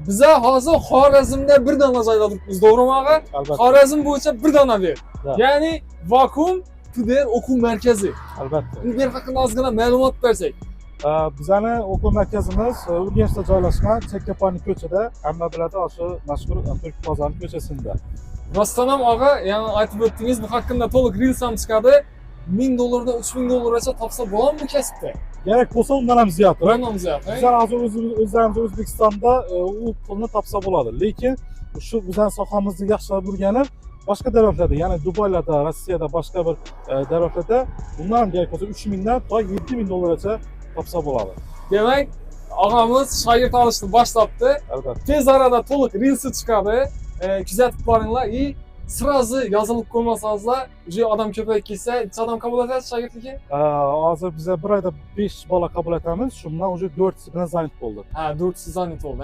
Bize hozir Xorazmda bir dona joyda turibmiz, to'g'rimi og'a? Albatta. Xorazm bo'yicha bir dona ber. Da. Ya'ni vakuum PDR o'quv markazi. Albatta. Bu yer haqida ozgina ma'lumot bersak. Bizani o'quv markazimiz Urganchda joylashgan, Chekkapani ko'chada, hamma biladi, o'sha mashhur Turk bozori ko'chasida. Rostdan ham og'a, ya'ni aytib o'tdingiz, bu haqida to'liq reels ham chiqadi. $1000 dan $3000 topsa bo'ladimi bu kasbda? Kerak bo'lsa undan ham ziyod. Bundan ziyod. Bizlar hozir o'zlarimiz O'zbekistonda u pulni topsa bo'ladi. Lekin shu bizning sohamizni yaxshilab bilgani boshqa davlatlarda, ya'ni Dubaylarda, Rossiyada, boshqa bir davlatlarda bundan ham kerak bo'lsa 3000 dan to $7000 topsa bo'ladi. Demak, og'amiz shogird olishni boshlabdi. Albatta. Tez arada to'liq reelsi chiqadi. Kuzatib boringlar. Sразу yozilib qo'ymasangizlar, uje odam ko'payib ketsa, necha odam qabul etasiz shogirdlikka? Hozir biz bir oyda 5 bola qabul etamiz. Shundan uje 4 bilan zanit bo'ldi. Ha, 400 zanit bo'ldi.